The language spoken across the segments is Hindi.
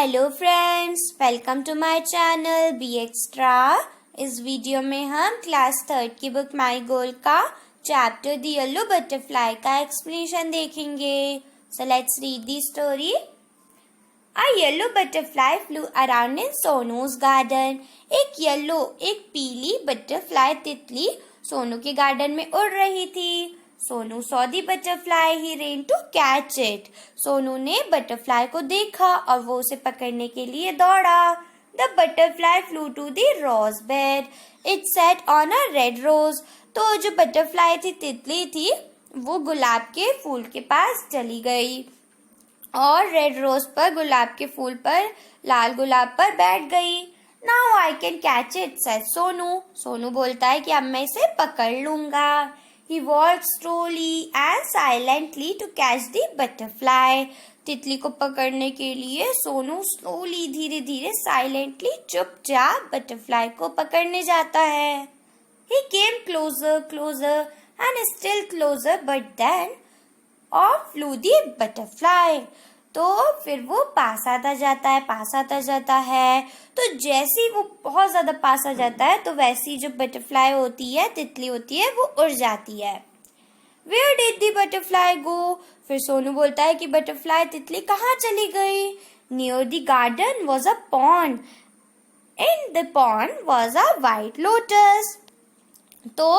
Hello friends, welcome to my channel B extra. इस वीडियो में हम क्लास 3 की बुक माई गोल का चैप्टर द येलो बटरफ्लाई का एक्सप्लेनेशन देखेंगे। So let's read the story. A yellow butterfly flew around in सोनू's गार्डन। एक पीली बटरफ्लाई तितली सोनू के गार्डन में उड़ रही थी। Sonu saw the butterfly, he ran to catch it। Sonu ने बटरफ्लाई को देखा और वो उसे पकड़ने के लिए दौड़ा। The butterfly flew to the rose bed, it sat on a red rose। तो जो बटरफ्लाई थी, तितली थी, वो गुलाब के फूल के पास चली गई और रेड रोज पर, गुलाब के फूल पर, लाल गुलाब पर बैठ गई। Now I can catch it, said Sonu. Sonu बोलता है कि अब मैं इसे पकड़ लूंगा। He walked slowly and silently to catch the butterfly। तितली को पकड़ने के लिए सोनू स्लोली, धीरे धीरे, साइलेंटली, चुपचाप बटरफ्लाई को पकड़ने जाता है। He came closer, closer and still closer, but then off flew the butterfly। तो फिर वो पास आता जाता है। तो जैसे ही वो बहुत ज्यादा पास आ जाता है, तो वैसी जो बटरफ्लाई होती है, तितली होती है, वो उड़ जाती है। Where did the butterfly go? फिर सोनू बोलता है कि बटरफ्लाई, तितली कहाँ चली गई? Near the garden was a pond. In the pond was a white lotus। तो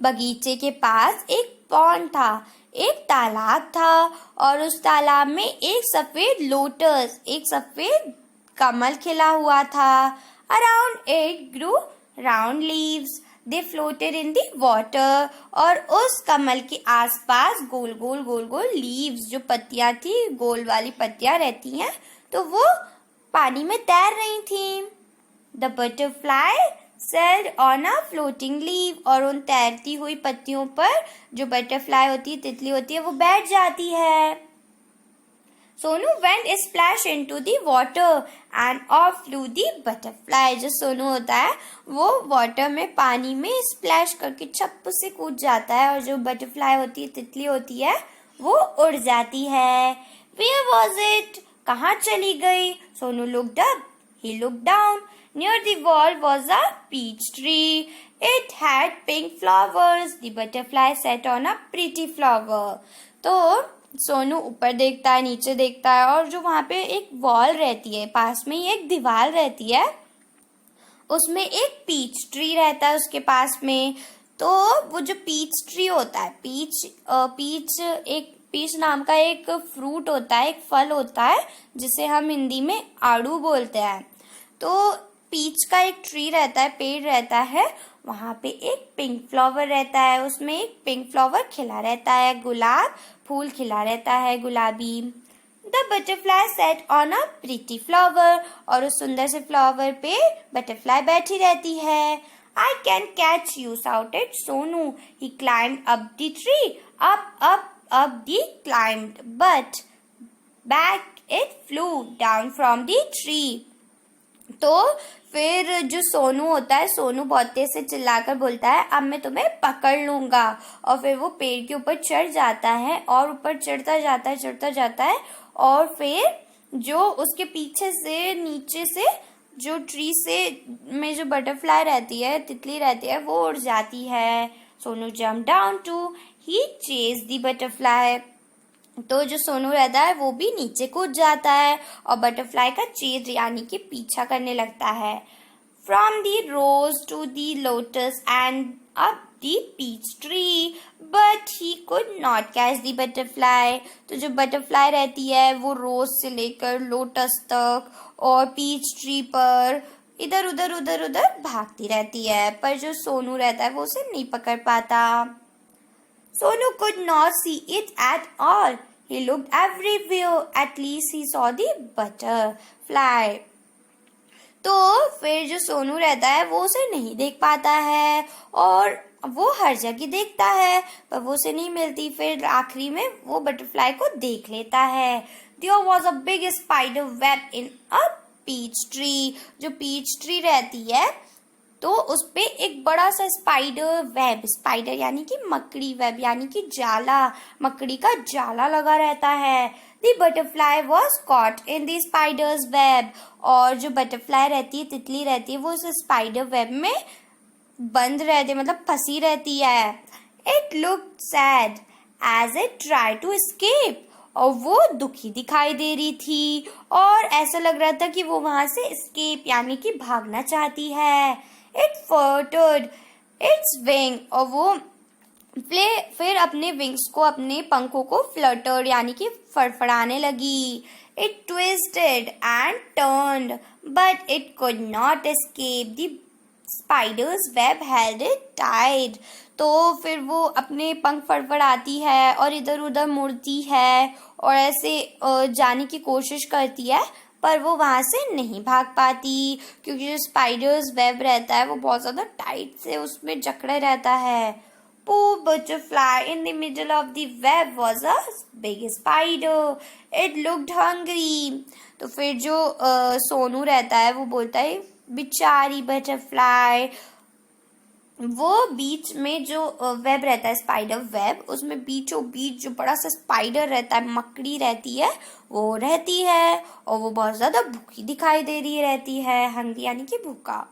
बगीचे के पास एक पॉन्ड था, एक तालाब था, और उस तालाब में एक सफेद लोटस, एक सफेद कमल खिला हुआ था। Around it grew round leaves, they floated in the water. और उस कमल के आसपास गोल गोल लीव्स, जो पत्तियां थी, गोल वाली पत्तियां रहती हैं, तो वो पानी में तैर रही थी। The butterfly sailed on a floating leave. और उन तैरती हुई पत्तियों पर जो बटरफ्लाई होती है, तितली होती है, वो बैठ जाती है। Sonu went splash into the water end of flu the butterfly. जो सोनू होता है, वो वाटर में, पानी में स्प्लैश करके छप्पू से कूद जाता है, और जो बटरफ्लाई होती है, तितली होती है, वो उड़ जाती है। Where was it? कहाँ चली गई? Sonu looked up, he looked down। Near the wall was a peach tree. It had pink flowers. The butterfly sat on a pretty flower। तो सोनू ऊपर देखता है, नीचे देखता है, और जो वहाँ पे एक वॉल रहती है, पास में ही एक दीवार रहती है, उसमें एक पीच ट्री रहता है उसके पास में। तो वो जो पीच ट्री होता है, पीच नाम का एक फ्रूट होता है, एक फल होता है, जिसे हम हिंदी में आड़ू बोलते हैं। तो पीच का एक ट्री रहता है, पेड़ रहता है, वहां पे एक पिंक फ्लावर रहता है, उसमें एक पिंक फ्लावर खिला रहता है, गुलाब फूल खिला रहता है, गुलाबी। The butterfly set on a pretty flower. और उस सुंदर से फ्लावर पे बटरफ्लाई बैठी रहती है। I can catch you, shouted Sonu. He climbed up the tree, up the climbed, but back it flew down from the tree. तो फिर जो सोनू होता है, सोनू बहुत तेज से चिल्लाकर बोलता है, अब मैं तुम्हें पकड़ लूंगा। और फिर वो पेड़ के ऊपर चढ़ जाता है, और ऊपर चढ़ता जाता है, और फिर जो उसके पीछे से, नीचे से, जो ट्री से में जो बटरफ्लाई रहती है, तितली रहती है, वो उड़ जाती है। Sonu jump down to, he chase the butterfly. तो जो सोनू रहता है, वो भी नीचे कूद जाता है और बटरफ्लाई का चेज, यानी कि पीछा करने लगता है। From the rose to the lotus and up the peach tree, but he could not catch the butterfly. तो जो बटरफ्लाई रहती है, वो रोज से लेकर लोटस तक और पीच ट्री पर इधर उधर भागती रहती है, पर जो सोनू रहता है, वो उसे नहीं पकड़ पाता। Sonu could not see it at all. He looked everywhere. At least he saw the butterfly। तो फिर जो सोनू रहता है, वो उसे नहीं देख पाता है, और वो हर जगह देखता है, पर वो उसे नहीं मिलती। फिर आखिरी में वो बटरफ्लाई को देख लेता है। There was a big spider web in a peach tree। जो पीच ट्री रहती है, तो उस पे एक बड़ा सा स्पाइडर वेब, स्पाइडर यानी कि मकड़ी, वेब यानी कि जाला, मकड़ी का जाला लगा रहता है। The butterfly was caught in the spider's web. और जो बटरफ्लाई रहती है, तितली रहती है, वो उस स्पाइडर वेब में बंद रहती है, मतलब फंसी रहती है. It looked sad as it tried to escape. और वो दुखी दिखाई दे रही थी और ऐसा लग रहा था कि वो वहां से escape यानी कि भागना चाहती है. It fluttered its wing. और वो फिर अपने विंग्स को, अपने पंखों को फ्लटर यानी कि फड़फड़ाने लगी. It twisted and turned, but it could not escape. The spider's web held it tight. तो फिर वो अपने पंख फड़फड़ाती है और इधर उधर मुड़ती है और ऐसे जाने की कोशिश करती है, पर वो वहां से नहीं भाग पाती क्योंकि जो स्पाइडर्स वेब रहता है वो बहुत ज़्यादा टाइट से उसमें जकड़े रहता है. Poor butterfly in the middle of the web was a big spider. It looked hungry. तो फिर जो सोनू रहता है वो बोलता है, बेचारी बटरफ्लाई. वो बीच में जो वेब रहता है, स्पाइडर वेब, उसमें बीचों बीच जो बड़ा सा स्पाइडर रहता है, मकड़ी रहती है, वो रहती है और वो बहुत ज्यादा भूखी दिखाई दे रही रहती है. हंग्री यानी कि भूखा.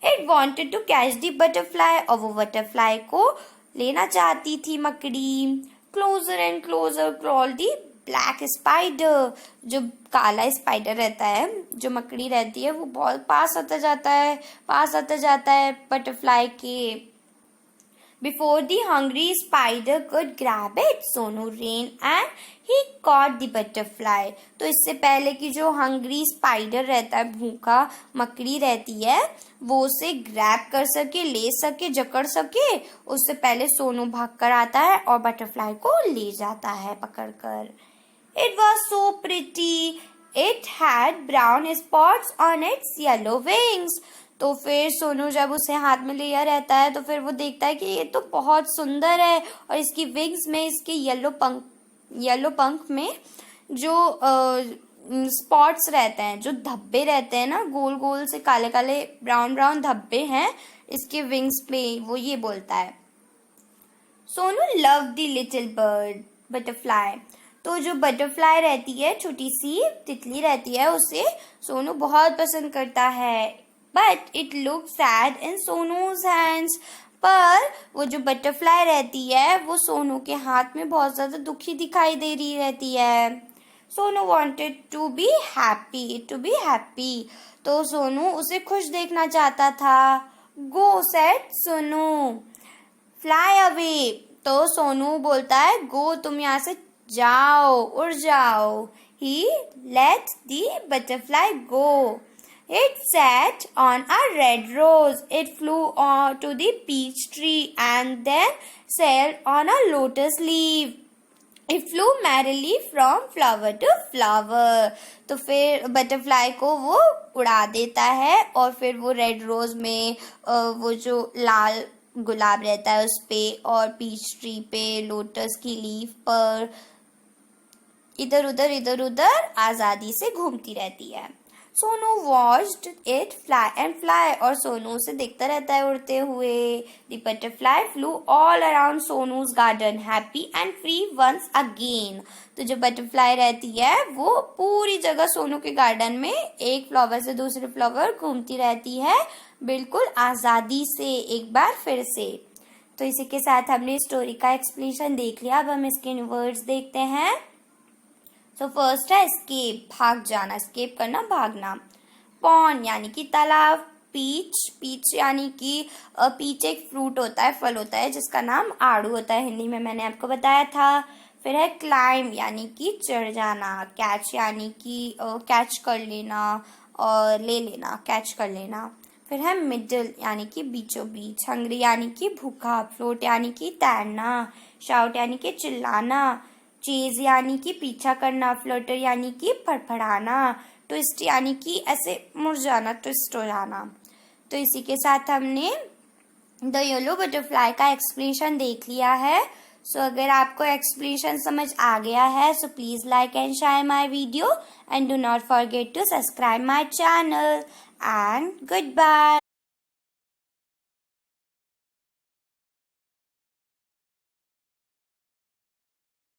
It wanted to catch the butterfly. और वो बटरफ्लाई को लेना चाहती थी मकड़ी. Closer and closer crawled the black spider. जो काला स्पाइडर रहता है, जो मकड़ी रहती है, वो बहुत पास आता जाता है बटरफ्लाई के. Before the hungry spider could grab it, Sonu ran and he caught the butterfly. तो इससे पहले कि जो हंग्री स्पाइडर रहता है, भूखा मकड़ी रहती है, वो उसे ग्रैब कर सके, ले सके, जकड़ सके, उससे पहले सोनू भाग कर आता है और बटरफ्लाई को ले जाता है पकड़कर. It was so pretty. It had brown spots on its yellow wings. तो फिर सोनू जब उसे हाथ में लिया रहता है तो फिर वो देखता है कि ये तो बहुत सुंदर है और इसकी विंग्स में, इसके येलो पंख में जो स्पॉट्स रहते हैं, जो धब्बे रहते हैं ना, गोल गोल से काले काले ब्राउन ब्राउन धब्बे हैं इसके विंग्स पे, वो ये बोलता है. Sonu love the little bird butterfly. तो जो बटरफ्लाई रहती है, छोटी सी तितली रहती है, उसे सोनू बहुत पसंद करता है. But it looked sad in सोनू's hands. पर वो जो बटरफ्लाई रहती है वो सोनू के हाथ में बहुत ज्यादा दुखी दिखाई दे रही रहती है. Sonu wanted to be happy. तो सोनू उसे खुश देखना चाहता था. Go said Sonu. Fly away. तो सोनू बोलता है, go, तुम यहाँ से जाओ, उड़ जाओ. He let the butterfly go. It sat on a red rose. It flew on to the peach tree and then sailed on a lotus leaf. It flew merrily from flower to flower. तो फिर बटरफ्लाई को वो उड़ा देता है और फिर वो रेड रोज में वो जो लाल गुलाब रहता है उस पे और पीच ट्री पे, लोटस की लीफ पर इधर उधर आजादी से घूमती रहती है. Sonu watched it fly and fly. और सोनू उसे देखता रहता है उड़ते हुए. The butterfly flew all around सोनू's garden, happy and free once again. तो जो बटरफ्लाई रहती है वो पूरी जगह सोनू के गार्डन में एक फ्लावर से दूसरे फ्लावर घूमती रहती है, बिल्कुल आज़ादी से, एक बार फिर से. तो इसी के साथ हमने स्टोरी का एक्सप्लेनेशन देख लिया. अब हम इसके वर्ड्स देखते हैं. तो फर्स्ट है escape, भाग जाना, escape करना, भागना. पॉन्ड यानी कि तालाब. पीच यानी कि पीच एक फ्रूट होता है, फल होता है जिसका नाम आड़ू होता है हिंदी में, मैंने आपको बताया था. फिर है क्लाइम यानी कि चढ़ जाना. कैच यानी कि कैच कर लेना और ले लेना, कैच कर लेना. फिर है मिडल यानी कि बीचों बीच. हंग्री यानी कि भूखा. फ्लोट यानी कि तैरना. शाउट यानी कि चिल्लाना. चेज यानी कि पीछा करना. फ्लटर यानी कि फड़फड़ाना. ट्विस्ट यानी कि ऐसे मुड़ जाना, ट्विस्ट हो जाना. तो इसी के साथ हमने द येलो बटरफ्लाई का एक्सप्लेनेशन देख लिया है. सो अगर आपको एक्सप्लेनेशन समझ आ गया है so please like and share my video and do not forget to subscribe my channel and good bye.